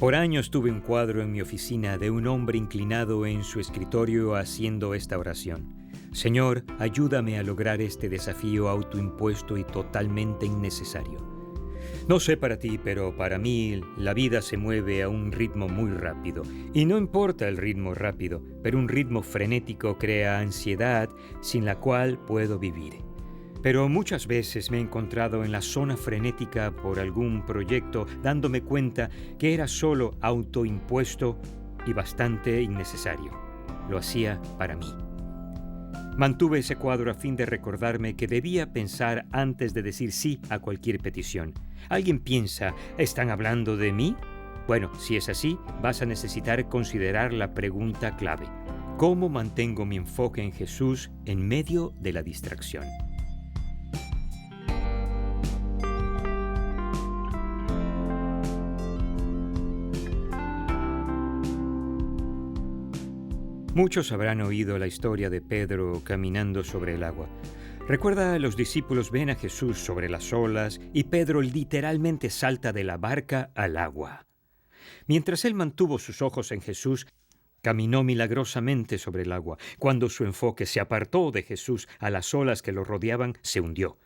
Por años tuve un cuadro en mi oficina de un hombre inclinado en su escritorio haciendo esta oración. Señor, ayúdame a lograr este desafío autoimpuesto y totalmente innecesario. No sé para ti, pero para mí la vida se mueve a un ritmo muy rápido. Y no importa el ritmo rápido, pero un ritmo frenético crea ansiedad sin la cual puedo vivir. Pero muchas veces me he encontrado en la zona frenética por algún proyecto, dándome cuenta que era solo autoimpuesto y bastante innecesario. Lo hacía para mí. Mantuve ese cuadro a fin de recordarme que debía pensar antes de decir sí a cualquier petición. ¿Alguien piensa, ¿están hablando de mí? Bueno, si es así, vas a necesitar considerar la pregunta clave. ¿Cómo mantengo mi enfoque en Jesús en medio de la distracción? Muchos habrán oído la historia de Pedro caminando sobre el agua. Recuerda, los discípulos ven a Jesús sobre las olas y Pedro literalmente salta de la barca al agua. Mientras él mantuvo sus ojos en Jesús, caminó milagrosamente sobre el agua. Cuando su enfoque se apartó de Jesús a las olas que lo rodeaban, se hundió.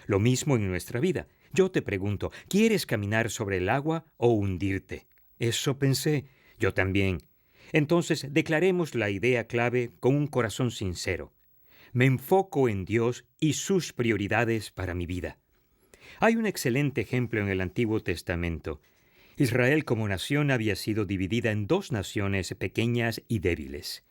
Lo mismo en nuestra vida. Yo te pregunto, ¿quieres caminar sobre el agua o hundirte? Eso pensé. Yo también. Entonces, declaremos la idea clave con un corazón sincero. Me enfoco en Dios y sus prioridades para mi vida. Hay un excelente ejemplo en el Antiguo Testamento. Israel como nación había sido dividida en dos naciones pequeñas y débiles.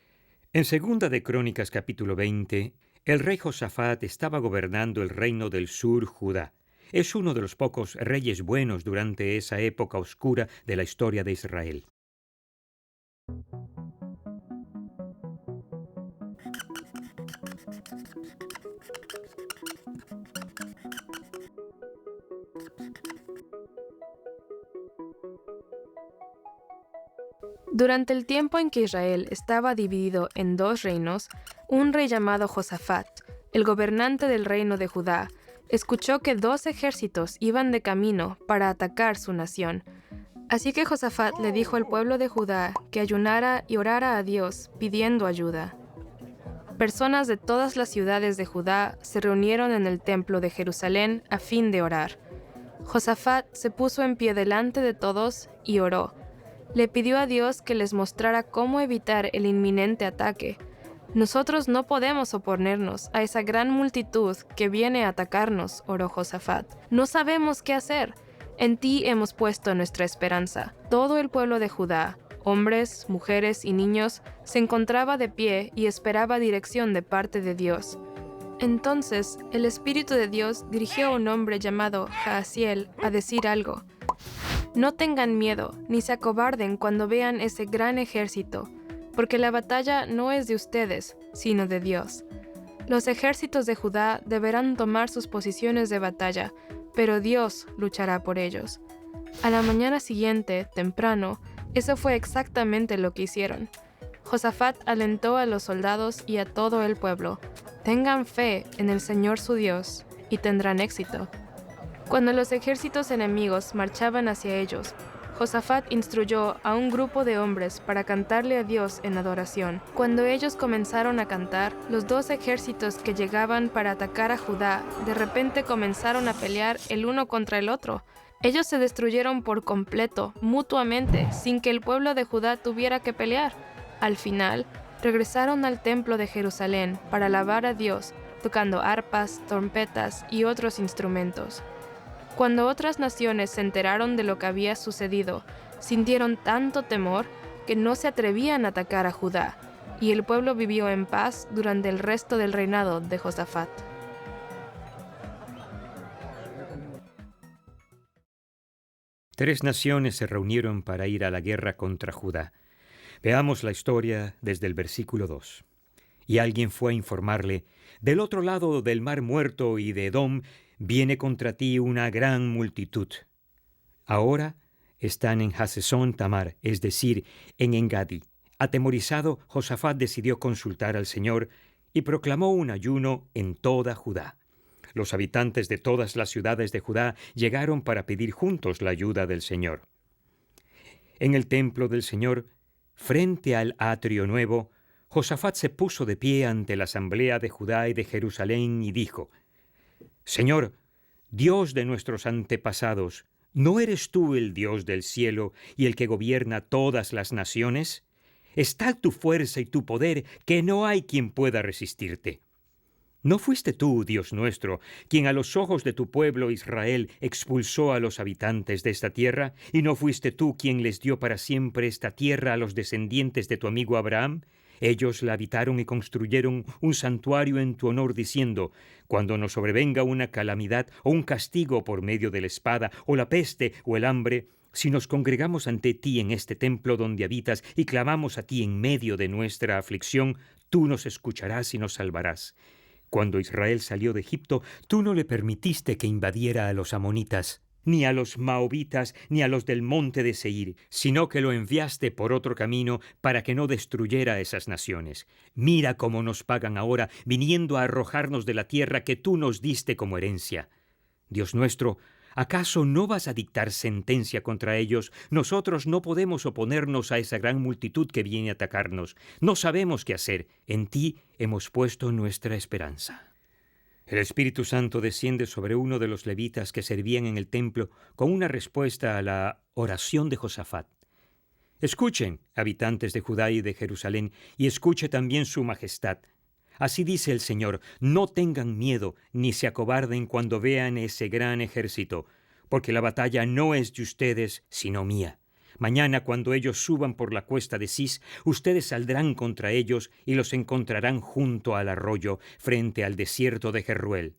En Segunda de Crónicas capítulo 20, el rey Josafat estaba gobernando el reino del sur, Judá. Es uno de los pocos reyes buenos durante esa época oscura de la historia de Israel. Durante el tiempo en que Israel estaba dividido en dos reinos, un rey llamado Josafat, el gobernante del reino de Judá, escuchó que dos ejércitos iban de camino para atacar su nación. Así que Josafat le dijo al pueblo de Judá que ayunara y orara a Dios pidiendo ayuda. Personas de todas las ciudades de Judá se reunieron en el templo de Jerusalén a fin de orar. Josafat se puso en pie delante de todos y oró. Le pidió a Dios que les mostrara cómo evitar el inminente ataque. Nosotros no podemos oponernos a esa gran multitud que viene a atacarnos, oró Josafat. No sabemos qué hacer. En ti hemos puesto nuestra esperanza. Todo el pueblo de Judá, hombres, mujeres y niños, se encontraba de pie y esperaba dirección de parte de Dios. Entonces, el Espíritu de Dios dirigió a un hombre llamado Jaasiel a decir algo. No tengan miedo, ni se acobarden cuando vean ese gran ejército, porque la batalla no es de ustedes, sino de Dios. Los ejércitos de Judá deberán tomar sus posiciones de batalla, pero Dios luchará por ellos. A la mañana siguiente, temprano, eso fue exactamente lo que hicieron. Josafat alentó a los soldados y a todo el pueblo. Tengan fe en el Señor su Dios, y tendrán éxito. Cuando los ejércitos enemigos marchaban hacia ellos, Josafat instruyó a un grupo de hombres para cantarle a Dios en adoración. Cuando ellos comenzaron a cantar, los dos ejércitos que llegaban para atacar a Judá de repente comenzaron a pelear el uno contra el otro. Ellos se destruyeron por completo, mutuamente, sin que el pueblo de Judá tuviera que pelear. Al final, regresaron al templo de Jerusalén para alabar a Dios, tocando arpas, trompetas y otros instrumentos. Cuando otras naciones se enteraron de lo que había sucedido, sintieron tanto temor que no se atrevían a atacar a Judá, y el pueblo vivió en paz durante el resto del reinado de Josafat. Tres naciones se reunieron para ir a la guerra contra Judá. Veamos la historia desde el versículo 2. Y alguien fue a informarle, del otro lado del mar muerto y de Edom, viene contra ti una gran multitud. Ahora están en Hasezón Tamar, es decir, en Engadi. Atemorizado, Josafat decidió consultar al Señor y proclamó un ayuno en toda Judá. Los habitantes de todas las ciudades de Judá llegaron para pedir juntos la ayuda del Señor. En el templo del Señor, frente al atrio nuevo, Josafat se puso de pie ante la asamblea de Judá y de Jerusalén y dijo: Señor, Dios de nuestros antepasados, ¿no eres tú el Dios del cielo y el que gobierna todas las naciones? Está tu fuerza y tu poder, que no hay quien pueda resistirte. ¿No fuiste tú, Dios nuestro, quien a los ojos de tu pueblo Israel expulsó a los habitantes de esta tierra? ¿Y no fuiste tú quien les dio para siempre esta tierra a los descendientes de tu amigo Abraham? Ellos la habitaron y construyeron un santuario en tu honor, diciendo: cuando nos sobrevenga una calamidad o un castigo por medio de la espada, o la peste o el hambre, si nos congregamos ante ti en este templo donde habitas y clamamos a ti en medio de nuestra aflicción, tú nos escucharás y nos salvarás. Cuando Israel salió de Egipto, tú no le permitiste que invadiera a los amonitas, ni a los maobitas, ni a los del monte de Seir, sino que lo enviaste por otro camino para que no destruyera esas naciones. Mira cómo nos pagan ahora, viniendo a arrojarnos de la tierra que tú nos diste como herencia. Dios nuestro, ¿acaso no vas a dictar sentencia contra ellos? Nosotros no podemos oponernos a esa gran multitud que viene a atacarnos. No sabemos qué hacer. En ti hemos puesto nuestra esperanza. El Espíritu Santo desciende sobre uno de los levitas que servían en el templo con una respuesta a la oración de Josafat. Escuchen, habitantes de Judá y de Jerusalén, y escuche también su majestad. Así dice el Señor: no tengan miedo ni se acobarden cuando vean ese gran ejército, porque la batalla no es de ustedes, sino mía. Mañana, cuando ellos suban por la cuesta de Cis, ustedes saldrán contra ellos y los encontrarán junto al arroyo, frente al desierto de Jeruel.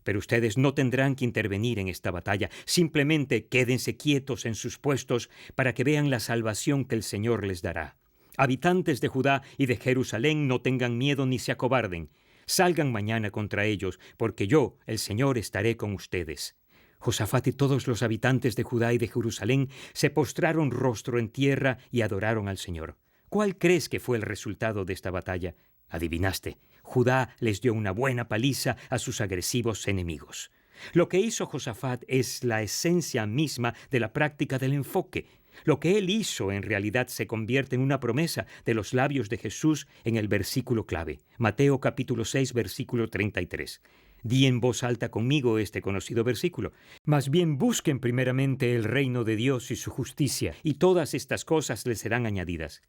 Pero ustedes no tendrán que intervenir en esta batalla, simplemente quédense quietos en sus puestos para que vean la salvación que el Señor les dará. Habitantes de Judá y de Jerusalén, no tengan miedo ni se acobarden. Salgan mañana contra ellos, porque yo, el Señor, estaré con ustedes. Josafat y todos los habitantes de Judá y de Jerusalén se postraron rostro en tierra y adoraron al Señor. ¿Cuál crees que fue el resultado de esta batalla? Adivinaste. Judá les dio una buena paliza a sus agresivos enemigos. Lo que hizo Josafat es la esencia misma de la práctica del enfoque. Lo que él hizo en realidad se convierte en una promesa de los labios de Jesús en el versículo clave. Mateo capítulo 6, versículo 33. Di en voz alta conmigo este conocido versículo. Más bien busquen primeramente el reino de Dios y su justicia, y todas estas cosas les serán añadidas.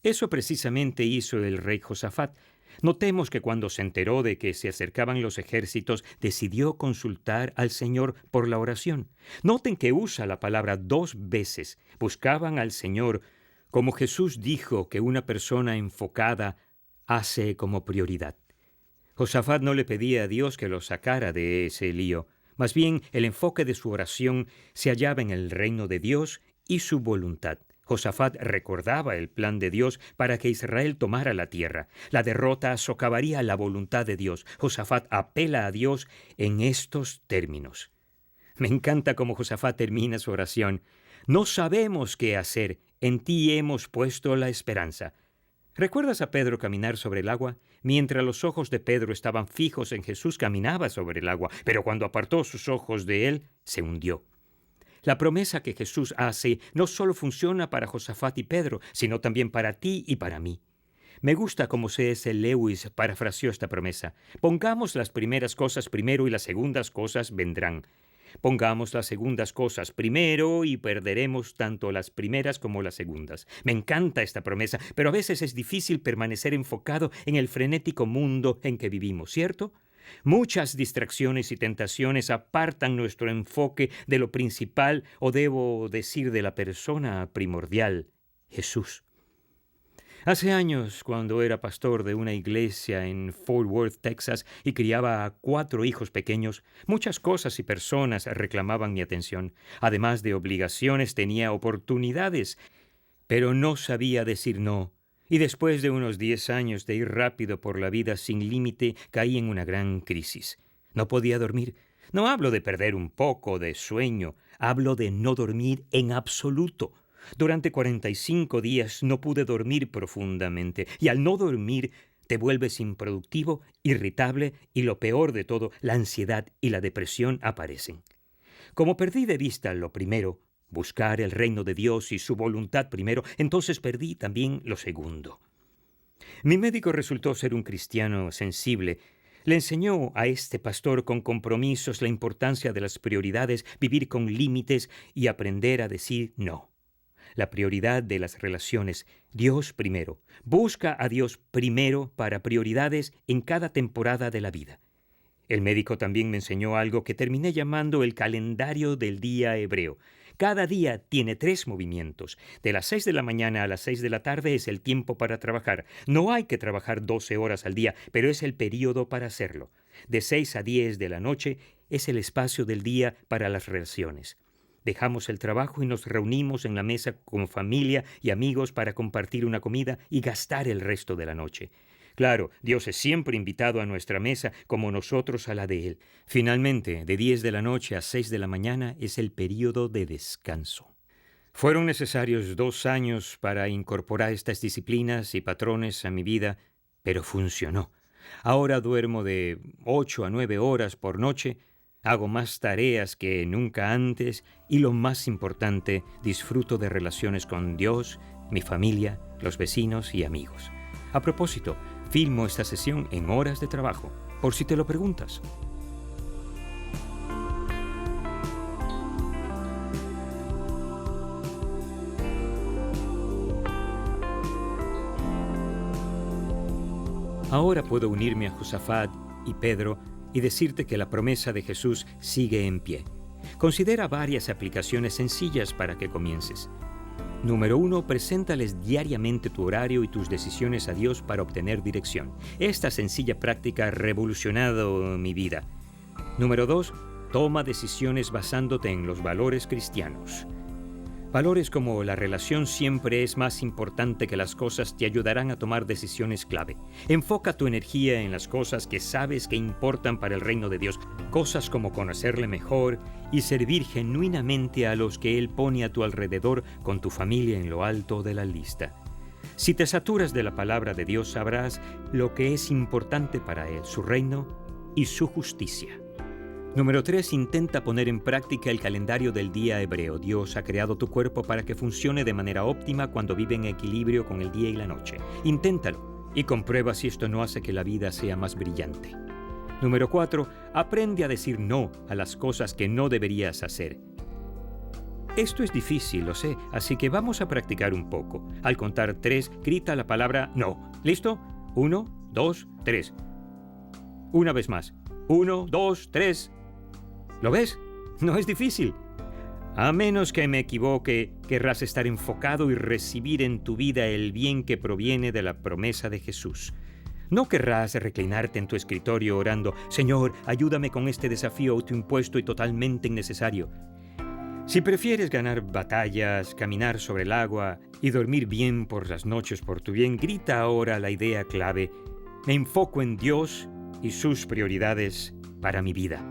Eso precisamente hizo el rey Josafat. Notemos que cuando se enteró de que se acercaban los ejércitos, decidió consultar al Señor por la oración. Noten que usa la palabra 2 veces. Buscaban al Señor, como Jesús dijo que una persona enfocada hace como prioridad. Josafat no le pedía a Dios que lo sacara de ese lío. Más bien, el enfoque de su oración se hallaba en el reino de Dios y su voluntad. Josafat recordaba el plan de Dios para que Israel tomara la tierra. La derrota socavaría la voluntad de Dios. Josafat apela a Dios en estos términos. Me encanta cómo Josafat termina su oración. No sabemos qué hacer. En ti hemos puesto la esperanza. ¿Recuerdas a Pedro caminar sobre el agua? Mientras los ojos de Pedro estaban fijos en Jesús, caminaba sobre el agua, pero cuando apartó sus ojos de él, se hundió. La promesa que Jesús hace no solo funciona para Josafat y Pedro, sino también para ti y para mí. Me gusta cómo C.S. Lewis parafraseó esta promesa. Pongamos las primeras cosas primero y las segundas cosas vendrán. Pongamos las segundas cosas primero y perderemos tanto las primeras como las segundas. Me encanta esta promesa, pero a veces es difícil permanecer enfocado en el frenético mundo en que vivimos, ¿cierto? Muchas distracciones y tentaciones apartan nuestro enfoque de lo principal, o debo decir de la persona primordial, Jesús. Hace años, cuando era pastor de una iglesia en Fort Worth, Texas, y criaba a 4 hijos pequeños, muchas cosas y personas reclamaban mi atención. Además de obligaciones, tenía oportunidades, pero no sabía decir no. Y después de unos 10 años de ir rápido por la vida sin límite, caí en una gran crisis. No podía dormir. No hablo de perder un poco de sueño, hablo de no dormir en absoluto. Durante 45 días no pude dormir profundamente, y al no dormir te vuelves improductivo, irritable, y lo peor de todo, la ansiedad y la depresión aparecen. Como perdí de vista lo primero, buscar el reino de Dios y su voluntad primero, entonces perdí también lo segundo. Mi médico resultó ser un cristiano sensible. Le enseñó a este pastor con compromisos la importancia de las prioridades, vivir con límites y aprender a decir no. La prioridad de las relaciones, Dios primero. Busca a Dios primero para prioridades en cada temporada de la vida. El médico también me enseñó algo que terminé llamando el calendario del día hebreo. Cada día tiene 3 movimientos. De las 6 de la mañana a las 6 de la tarde es el tiempo para trabajar. No hay que trabajar 12 horas al día, pero es el período para hacerlo. De 6 a 10 de la noche es el espacio del día para las relaciones. Dejamos el trabajo y nos reunimos en la mesa con familia y amigos para compartir una comida y gastar el resto de la noche. Claro, Dios es siempre invitado a nuestra mesa como nosotros a la de Él. Finalmente, de 10 de la noche a 6 de la mañana es el período de descanso. Fueron necesarios 2 años para incorporar estas disciplinas y patrones a mi vida, pero funcionó. Ahora duermo de 8 a 9 horas por noche, hago más tareas que nunca antes y lo más importante, disfruto de relaciones con Dios, mi familia, los vecinos y amigos. A propósito, filmo esta sesión en horas de trabajo, por si te lo preguntas. Ahora puedo unirme a Josafat y Pedro y decirte que la promesa de Jesús sigue en pie. Considera varias aplicaciones sencillas para que comiences. Número 1, preséntales diariamente tu horario y tus decisiones a Dios para obtener dirección. Esta sencilla práctica ha revolucionado mi vida. Número 2, toma decisiones basándote en los valores cristianos. Valores como la relación siempre es más importante que las cosas te ayudarán a tomar decisiones clave. Enfoca tu energía en las cosas que sabes que importan para el reino de Dios, cosas como conocerle mejor y servir genuinamente a los que Él pone a tu alrededor con tu familia en lo alto de la lista. Si te saturas de la palabra de Dios, sabrás lo que es importante para Él, su reino y su justicia. Número 3, intenta poner en práctica el calendario del día hebreo. Dios ha creado tu cuerpo para que funcione de manera óptima cuando vive en equilibrio con el día y la noche. Inténtalo y comprueba si esto no hace que la vida sea más brillante. Número 4, aprende a decir no a las cosas que no deberías hacer. Esto es difícil, lo sé, así que vamos a practicar un poco. Al contar 3, grita la palabra no. ¿Listo? 1, 2, 3. Una vez más. 1, 2, 3. ¿Lo ves? No es difícil. A menos que me equivoque, querrás estar enfocado y recibir en tu vida el bien que proviene de la promesa de Jesús. No querrás reclinarte en tu escritorio orando, Señor, ayúdame con este desafío autoimpuesto y totalmente innecesario. Si prefieres ganar batallas, caminar sobre el agua y dormir bien por las noches por tu bien, grita ahora la idea clave. Me enfoco en Dios y sus prioridades para mi vida.